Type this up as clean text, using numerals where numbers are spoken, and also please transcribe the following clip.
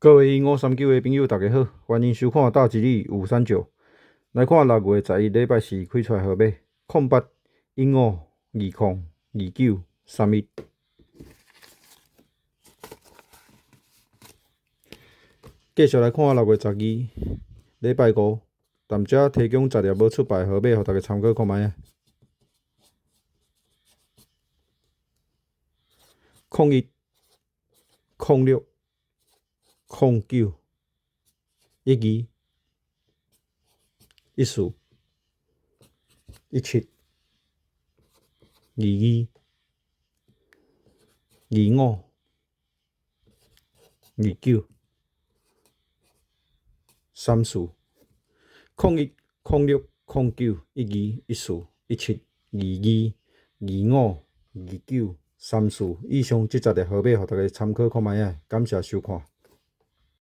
各位1539的朋友，大家好，欢迎收看《大吉利539》。来看6月11礼拜四开出来号码：0815202931。继续来看6月12礼拜5，淡遮提供10粒无出牌号码，互大家参考看卖啊。01、06、09、12、14、17、22、25、29、34、01、06、09、12、14、17、22、25、29、34。以上这10粒号码，互大家参考看卖啊。感谢收看。